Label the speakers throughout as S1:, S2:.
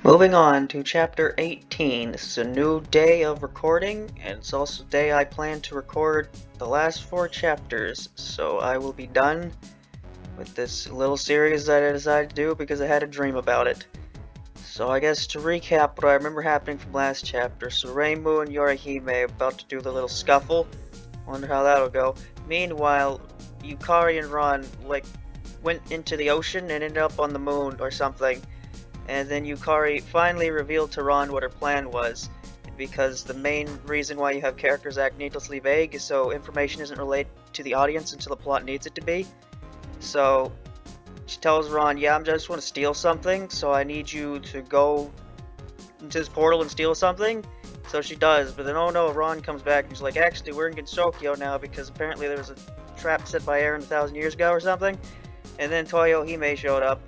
S1: Moving on to chapter 18. This is a new day of recording, and it's also the day I plan to record the last 4 chapters, so I will be done with this little series that I decided to do because I had a dream about it. So I guess to recap what I remember happening from last chapter, so Reimu and Yorihime are about to do the little scuffle. Wonder how that'll go. Meanwhile, Yukari and Ron, went into the ocean and ended up on the moon or something. And then Yukari finally revealed to Ron what her plan was, because the main reason why you have characters act needlessly vague is so information isn't relayed to the audience until the plot needs it to be. So she tells Ron, yeah, I just want to steal something, so I need you to go into this portal and steal something. So she does, but then oh no, Ron comes back and she's like, actually we're in Gensokyo now because apparently there was a trap set by Eren 1,000 years ago or something. And then Toyo Hime showed up.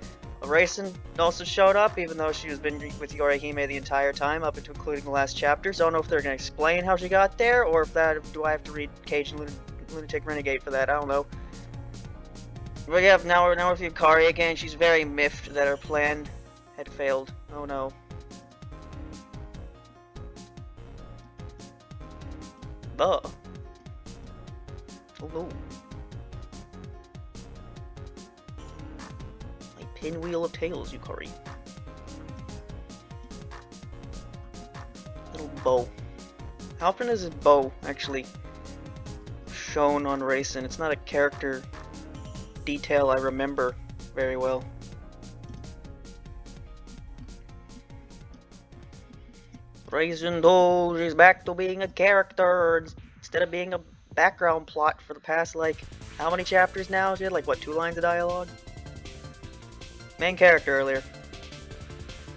S1: Raisin also showed up, even though she was been with Yorihime the entire time, up into including the last chapter. So I don't know if they're going to explain how she got there, or if do I have to read Cage and Lunatic Renegade for that? I don't know. But yeah, now we're with Yukari again. She's very miffed that her plan had failed. Oh no. Oh no. Pinwheel of Tails, Yukari. Little bow. How often is his bow actually shown on Raisin? It's not a character detail I remember very well. Raisin though, she's back to being a character instead of being a background plot for the past, how many chapters now? She had, 2 lines of dialogue? Main character earlier.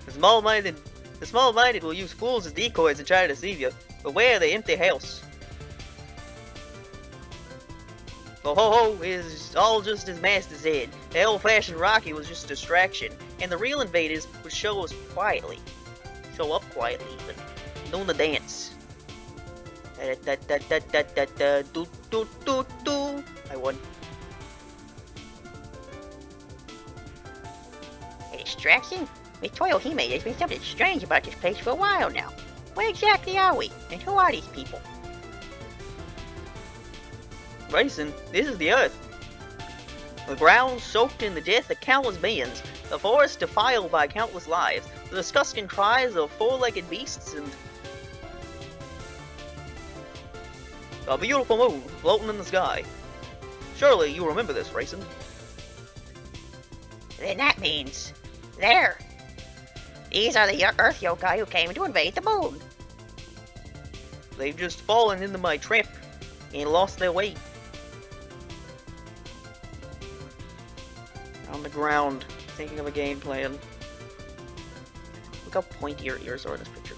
S1: The small-minded will use fools as decoys and try to deceive you. Beware the empty house. The ho-ho is all just as master said. The old-fashioned Rocky was just a distraction, and the real invaders would show up quietly, even doing the dance. I won. Distraction? Miss Toyo Hime, there's been something strange about this place for a while now. Where exactly are we? And who are these people? Raisin, this is the Earth. The ground soaked in the death of countless beings, the forest defiled by countless lives, the disgusting cries of four-legged beasts, and a beautiful moon floating in the sky. Surely you remember this, Raisin. Then that means there. These are the Earth yokai who came to invade the moon. They've just fallen into my trap and lost their way. On the ground, thinking of a game plan. Look how pointy your ears are in this picture.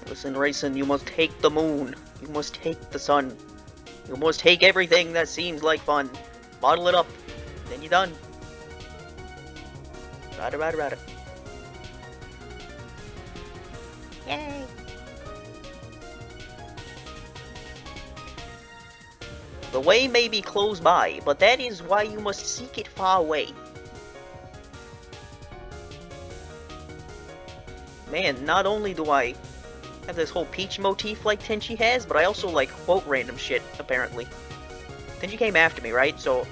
S1: Listen, Raisin, you must take the moon. You must take the sun. You must take everything that seems like fun. Bottle it up. Then you're done. Rada. Yay! The way may be close by, but that is why you must seek it far away. Man, not only do I have this whole Peach motif like Tenchi has, but I also quote random shit, apparently. Tenchi came after me, right? So,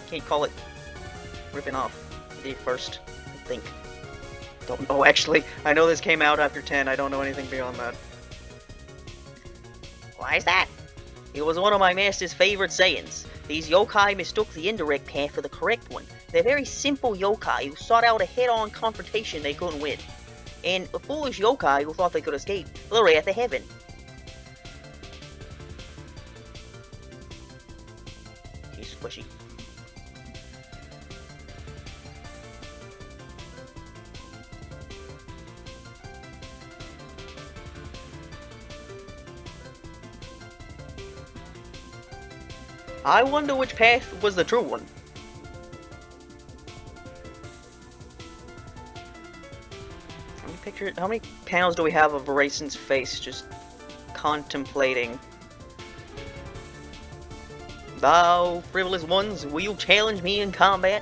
S1: can't call it ripping off. I did it first, I think. Don't know, actually. I know this came out after 10, I don't know anything beyond that. Why is that? It was one of my master's favorite sayings. These yokai mistook the indirect path for the correct one. They're very simple yokai who sought out a head-on confrontation they couldn't win. And a foolish yokai who thought they could escape the wrath of heaven. She's squishy. I wonder which path was the true one. How many panels do we have of Raisin's face just contemplating Thou frivolous ones, will you challenge me in combat?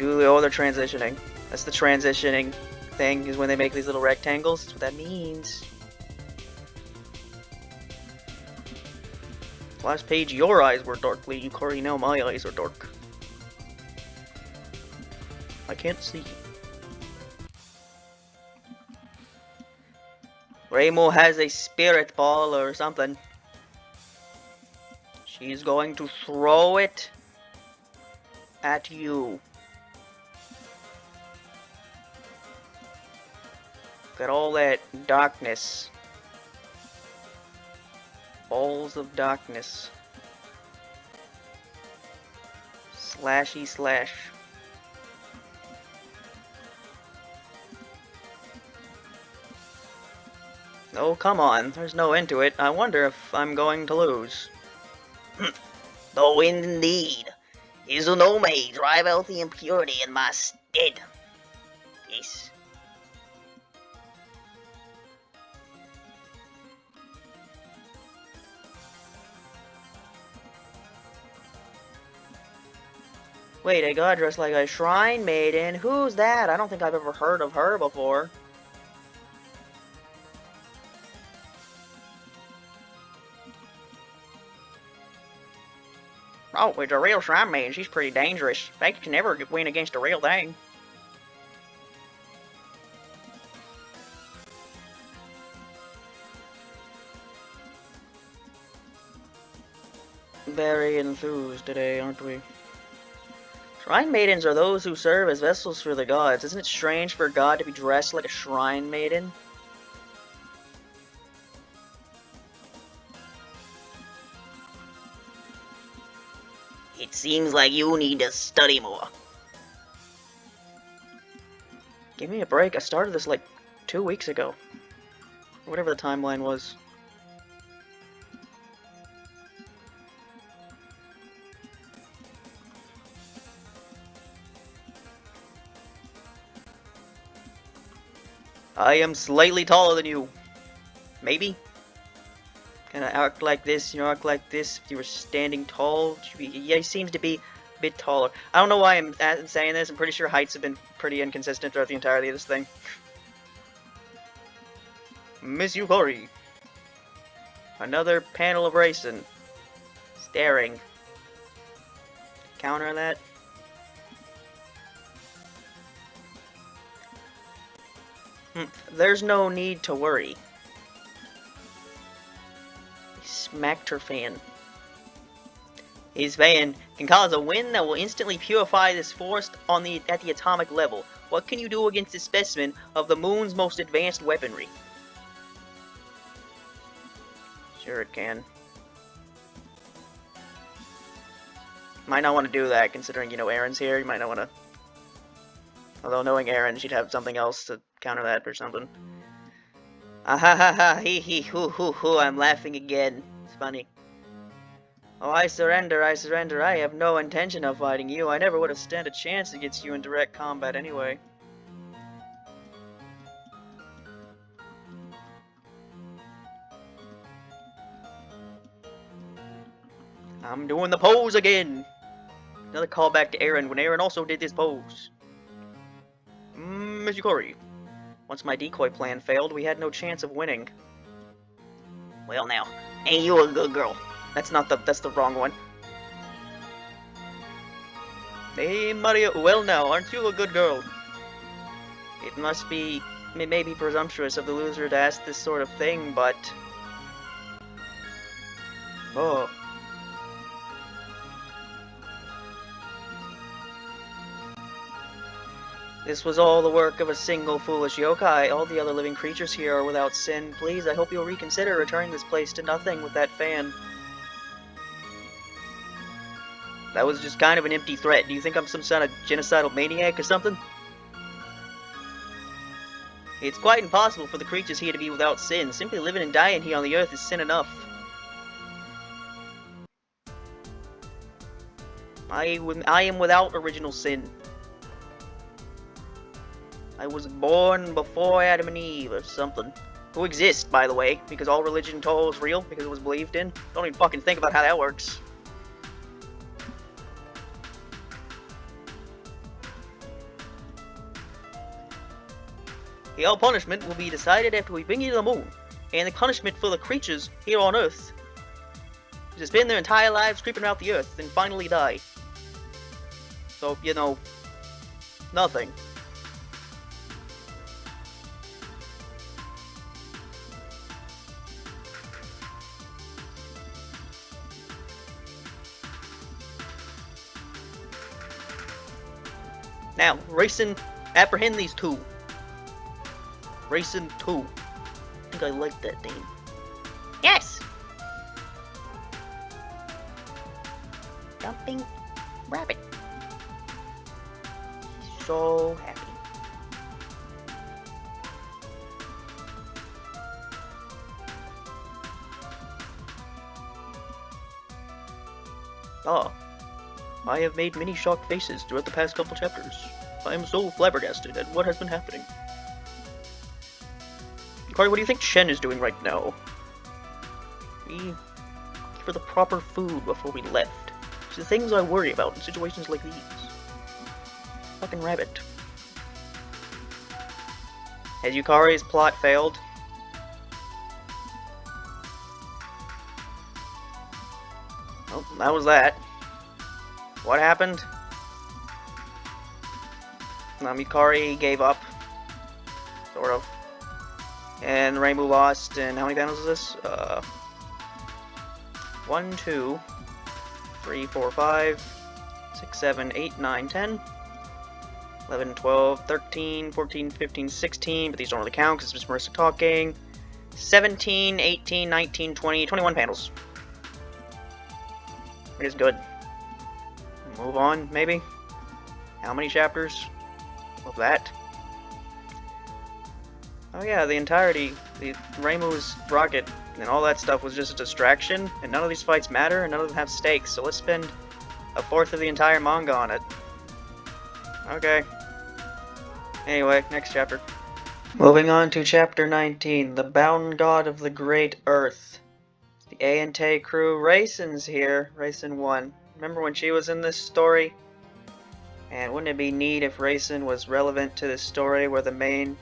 S1: Oh, they're transitioning. That's the transitioning thing, is when they make these little rectangles. That's what that means. Last page, your eyes were darkly. Yukari, now my eyes are dark. I can't see. Reimu has a spirit ball or something. She's going to throw it at you. Look at all that darkness. Balls of darkness. Slashy slash. Oh, come on. There's no end to it. I wonder if I'm going to lose. The wind indeed. Izuno may drive out the impurity in my stead. Yes. Wait, a god dressed like a shrine maiden? Who's that? I don't think I've ever heard of her before. Oh, it's a real shrine maiden. She's pretty dangerous. In fact, you can never win against a real thing. Very enthused today, aren't we? Shrine maidens are those who serve as vessels for the gods. Isn't it strange for a god to be dressed like a shrine maiden? It seems like you need to study more. Give me a break. I started this like 2 weeks ago. Or whatever the timeline was. I am slightly taller than you. Maybe? Kinda act like this, act like this. If you were standing tall, yeah, he seems to be a bit taller. I don't know why I'm saying this. I'm pretty sure heights have been pretty inconsistent throughout the entirety of this thing. Miss Yukari. Another panel of racing. Staring. Counter that. There's no need to worry. He smacked her fan. His fan can cause a wind that will instantly purify this forest at the atomic level. What can you do against this specimen of the moon's most advanced weaponry? Sure it can. Might not want to do that, considering, Aaron's here. You might not want to... Although, knowing Aaron, she'd have something else to counter that or something. Ah ha ha ha, hee hee, hoo hoo hoo, I'm laughing again. It's funny. Oh, I surrender, I surrender. I have no intention of fighting you. I never would have stand a chance against you in direct combat anyway. I'm doing the pose again! Another callback to Aaron, when Aaron also did this pose. Miss Yukari. Once my decoy plan failed, we had no chance of winning. Well now, ain't you a good girl? That's the wrong one. Hey Mario, well now, aren't you a good girl? It may be presumptuous of the loser to ask this sort of thing, but... Oh. This was all the work of a single foolish yokai. All the other living creatures here are without sin. Please, I hope you'll reconsider returning this place to nothing with that fan. That was just kind of an empty threat. Do you think I'm some sort of genocidal maniac or something? It's quite impossible for the creatures here to be without sin. Simply living and dying here on the earth is sin enough. I am without original sin. I was born before Adam and Eve or something. Who exist, by the way, because all religion in Touhou is real, because it was believed in. Don't even fucking think about how that works. Your punishment will be decided after we bring you to the moon, and the punishment for the creatures here on Earth is to spend their entire lives creeping around the Earth and finally die. So, you know, nothing. Now, Racing, apprehend these two. Racing 2. I think I like that name. Yes! Dumping rabbit. He's so happy. Ah. I have made many shocked faces throughout the past couple chapters. I am so flabbergasted at what has been happening. Yukari, what do you think Shen is doing right now? We gave her the proper food before we left. It's the things I worry about in situations like these. Fucking rabbit. Has Yukari's plot failed? Oh, that was that. What happened? Yukari gave up. Sort of. And Rainbow lost, and how many panels is this? 1, 2, 3, 4, 5, 6, 7, 8, 9, 10, 11, 12, 13, 14, 15, 16, but these don't really count because it's just Marissa talking. 17, 18, 19, 20, 21 panels. It is good. Move on, maybe? How many chapters of that? Oh yeah, the entirety, the Reimu's rocket and all that stuff was just a distraction, and none of these fights matter, and none of them have stakes, so let's spend a fourth of the entire manga on it. Okay. Anyway, next chapter. Moving on to chapter 19, The Bound God of the Great Earth. The A&T crew, Raisin's here, Raisin 1. Remember when she was in this story? And wouldn't it be neat if Raisin was relevant to this story where the main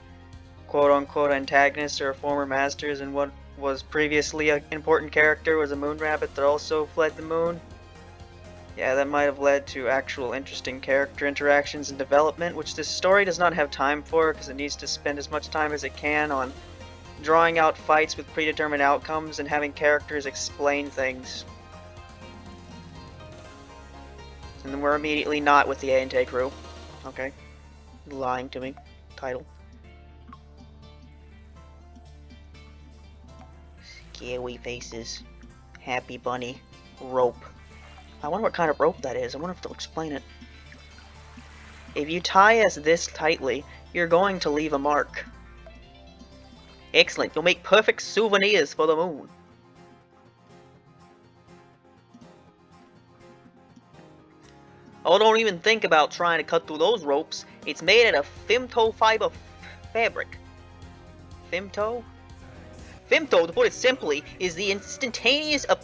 S1: quote-unquote antagonists or former masters and what was previously an important character was a moon rabbit that also fled the moon? Yeah, that might have led to actual interesting character interactions and development, which this story does not have time for because it needs to spend as much time as it can on drawing out fights with predetermined outcomes and having characters explain things. And then we're immediately not with the A&T crew. Okay. Lying to me. Title. Scary faces. Happy bunny. Rope. I wonder what kind of rope that is. I wonder if they'll explain it. If you tie us this tightly, you're going to leave a mark. Excellent. You'll make perfect souvenirs for the moon. Oh, don't even think about trying to cut through those ropes. It's made out of femto fiber fabric. Femto? Femto, to put it simply, is the instantaneous. A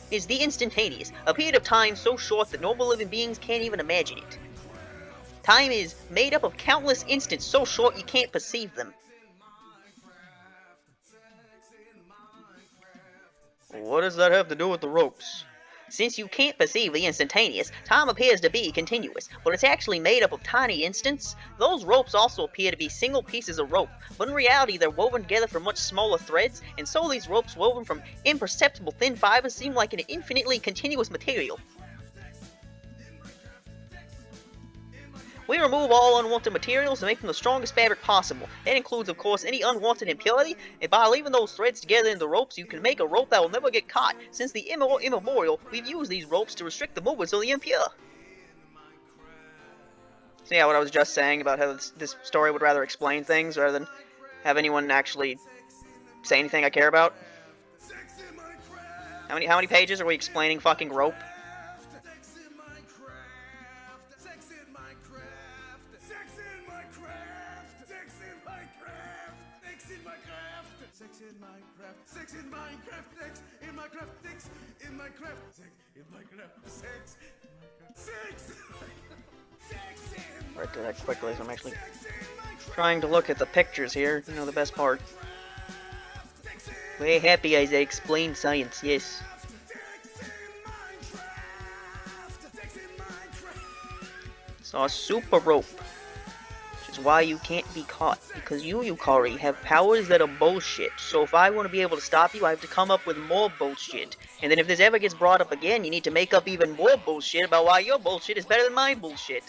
S1: period of time so short that normal living beings can't even imagine it. Time is made up of countless instants so short you can't perceive them. What does that have to do with the ropes? Since you can't perceive the instantaneous, time appears to be continuous, but it's actually made up of tiny instants. Those ropes also appear to be single pieces of rope, but in reality they're woven together from much smaller threads, and so these ropes woven from imperceptible thin fibers seem like an infinitely continuous material. We remove all unwanted materials to make them the strongest fabric possible. That includes, of course, any unwanted impurity, and by leaving those threads together in the ropes, you can make a rope that will never get caught. Since the immemorial, we've used these ropes to restrict the movements of the impure. So yeah, what I was just saying about how this story would rather explain things rather than have anyone actually say anything I care about. How many pages are we explaining fucking rope? Right to that quickly, so I'm actually trying to look at the pictures here. You know, the best part. Very happy as I explain science, yes. Saw a super rope. Which is why you can't be caught. Because you, Yukari, have powers that are bullshit. So if I want to be able to stop you, I have to come up with more bullshit. And then if this ever gets brought up again, you need to make up even more bullshit about why your bullshit is better than my bullshit.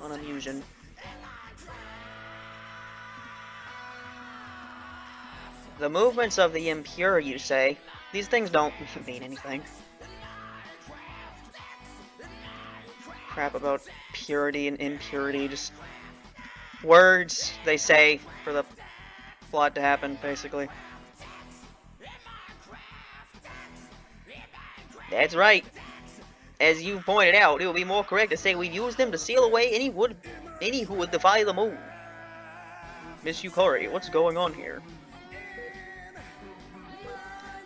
S1: Unamusing. The movements of the impure, you say? These things don't mean anything. Crap about purity and impurity, just words they say for the plot to happen, basically. That's right. As you pointed out, it would be more correct to say we use them to seal away any who would defy the moon. Miss Yukari, what's going on here?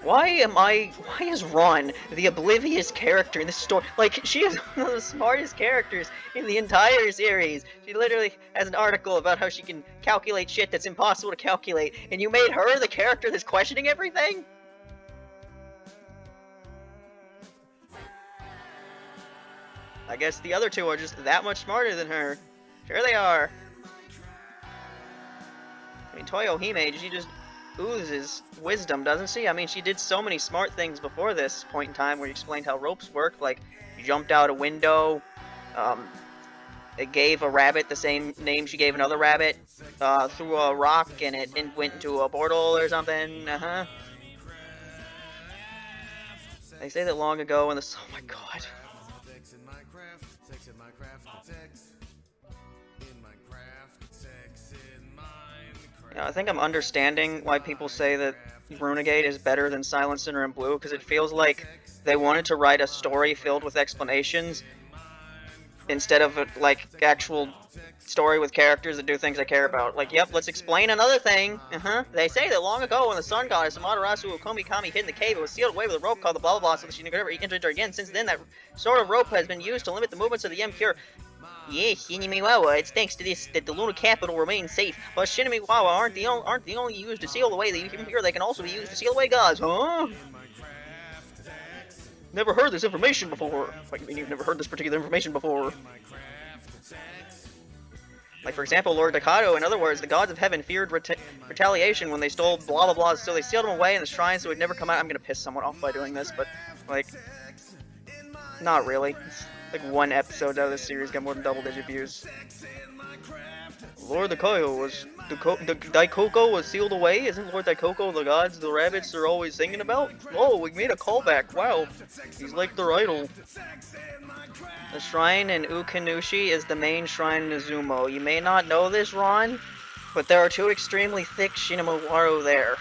S1: Why is Ron the oblivious character in this story? Like, she is one of the smartest characters in the entire series. She literally has an article about how she can calculate shit that's impossible to calculate, and you made her the character that's questioning everything? I guess the other two are just that much smarter than her. Sure they are. I mean, Toyo Hime, she just oozes wisdom, doesn't she? I mean, she did so many smart things before this point in time where you explained how ropes work. Like, you jumped out a window, it gave a rabbit the same name she gave another rabbit, threw a rock and it went into a portal or something. They say that long ago in the... Oh my god. Yeah, I think I'm understanding why people say that Runegate is better than Silent Sinner and Blue, because it feels like they wanted to write a story filled with explanations instead of a, like, actual story with characters that do things I care about. Like, yep, let's explain another thing. They say that long ago when the sun goddess Amaterasu Okomi Kami hid in the cave, it was sealed away with a rope called the blah blah blah so that she could never enter it again. Since then, that sort of rope has been used to limit the movements of the impure. Yes, Shinimiwawa, it's thanks to this that the lunar capital remains safe. But Shinimiwawa aren't the only used to seal away the impure, they can also be used to seal away gods, huh? Never heard this information before. Like, you mean you've never heard this particular information before? Like, for example, Lord Dakato, in other words, the gods of heaven feared retaliation when they stole blah blah blah, so they sealed them away in the shrine so it would never come out. I'm gonna piss someone off by doing this, but, like, not really. Like, one episode out of this series got more than double-digit views. Lord Daikoku was... Daikoko was sealed away? Isn't Lord Daikoko the gods the rabbits are always thinking about? Oh, we made a callback. Wow. He's like their idol. The shrine in Ukinushi is the main shrine in Izumo. You may not know this, Ron, but there are two extremely thick Shinamawaru there.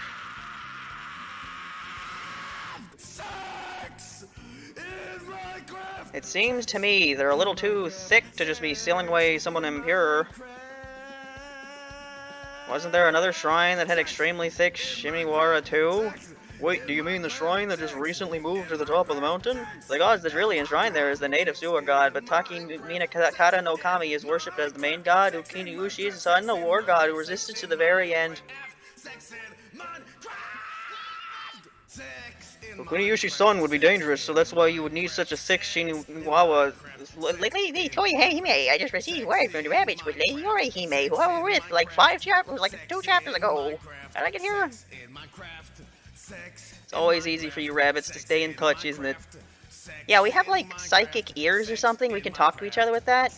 S1: It seems to me they're a little too thick to just be sealing away someone impure. Wasn't there another shrine that had extremely thick Shimiwara too? Wait, do you mean the shrine that just recently moved to the top of the mountain? The god that's really enshrined there is the native sewer god, but Taki Minakata no Kami is worshipped as the main god. Ukini-ushi is a son, a war god who resisted to the very end. Ukini-ushi's son would be dangerous, so that's why you would need such a thick Shiniwawa. Lately, Toyo Hime, I just received word from the rabbits with Lady Yori Hime, who I was with like 2 chapters ago. How did I get here? It's always easy for you rabbits to stay in touch, isn't it? Yeah, we have like psychic ears or something. We can talk to each other with that.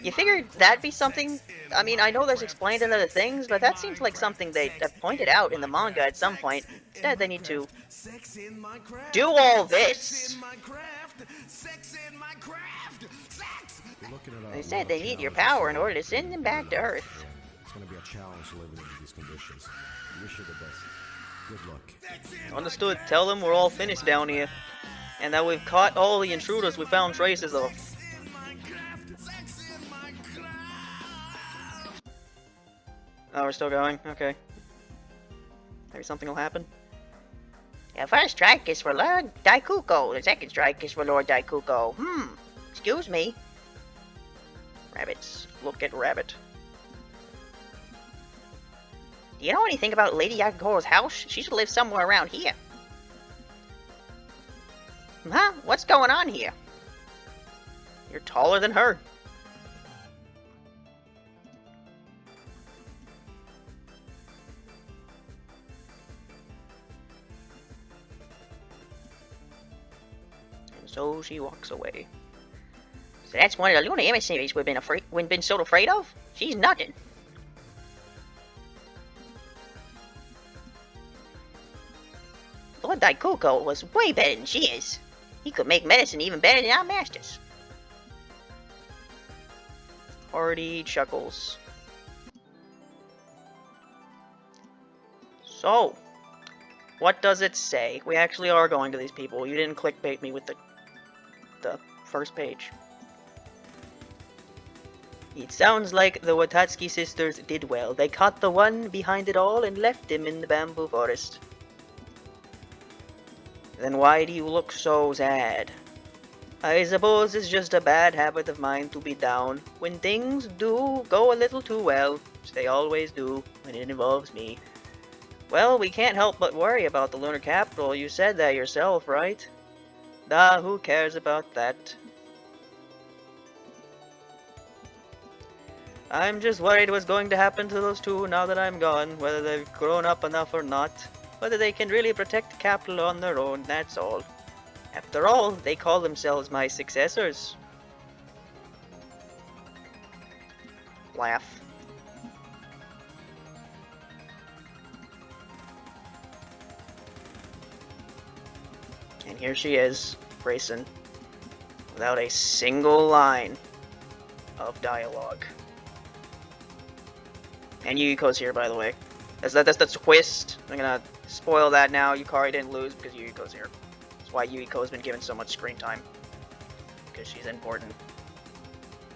S1: You figured that'd be something? I mean, I know there's explained in other things, but that seems like something they have pointed out in the manga at some point. Instead, they need to do all this. They said they need your power in order to send them back to Earth.
S2: It's going to be a challenge living under these conditions. Wish you the best. Good luck.
S1: Understood. Tell them we're all finished down here. And that we've caught all the intruders we found traces of. Oh, we're still going? Okay. Maybe something will happen.
S3: The first strike is for Lord Daikuko. The second strike is for Lord Daikuko. Excuse me.
S1: Rabbits. Look at Rabbit.
S3: Do you know anything about Lady Yakuko's house? She should live somewhere around here. Huh? What's going on here?
S1: You're taller than her. And so she walks away.
S3: So that's one of the Luna emissaries we've been so afraid of? She's nothing. Lord Daikuko was way better than she is. He could make medicine even better than our masters.
S1: Artie chuckles. So, what does it say? We actually are going to these people. You didn't clickbait me with the first page. It sounds like the Watatsuki sisters did well. They caught the one behind it all and left him in the bamboo forest. Then why do you look so sad? I suppose it's just a bad habit of mine to be down when things do go a little too well, which they always do when it involves me. Well, we can't help but worry about the lunar capital. You said that yourself, right? Ah, who cares about that? I'm just worried what's going to happen to those two now that I'm gone, whether they've grown up enough or not. Whether they can really protect the capital on their own, that's all. After all, they call themselves my successors. Laugh. And here she is, Grayson, without a single line of dialogue. And Yukiko's here, by the way. That's the twist. I'm gonna spoil that now. Yukari didn't lose because Yukiko's here. That's why Yukiko's been given so much screen time. Because she's important.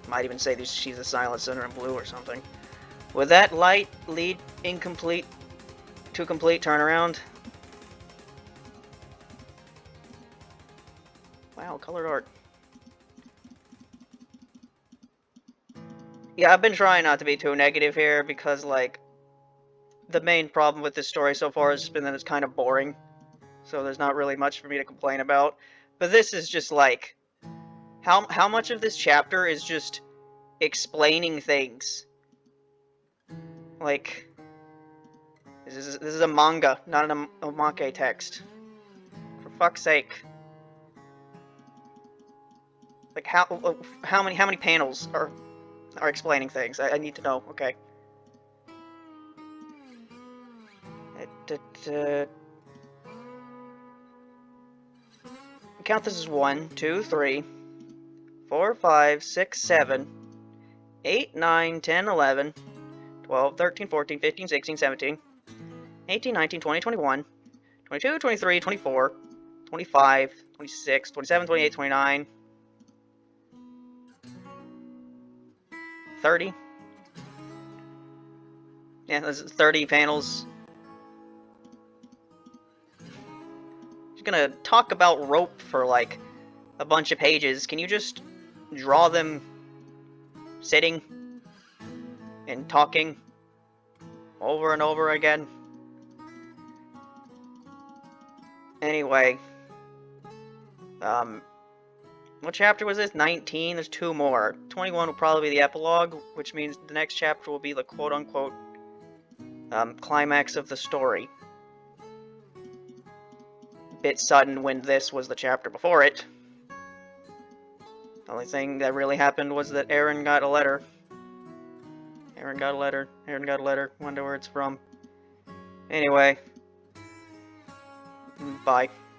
S1: Might even say she's the silent center in blue or something. With that light lead incomplete to complete turnaround. Wow, colored art. Yeah, I've been trying not to be too negative here because, like, the main problem with this story so far has just been that it's kind of boring. So there's not really much for me to complain about. But this is just, like, how much of this chapter is just explaining things? Like, this is a manga, not an omake text. For fuck's sake. Like, how many panels are explaining things? I need to know. Okay. Count this as 1, 2, 3, 4, 5, 6, 7, 8, 9, 10, 11, 12, 13, 14, 15, 16, 17, 18, 19, 20, 21, 22, 23, 24, 25, 26, 27, 28, 29, 30. Yeah, this is 30 panels. Just gonna talk about rope for like a bunch of pages. Can you just draw them sitting and talking over and over again? Anyway, what chapter was this? 19? There's 2 more. 21 will probably be the epilogue, which means the next chapter will be the quote-unquote climax of the story. Bit sudden when this was the chapter before it. The only thing that really happened was that Aaron got a letter. Aaron got a letter. Wonder where it's from. Anyway. Bye.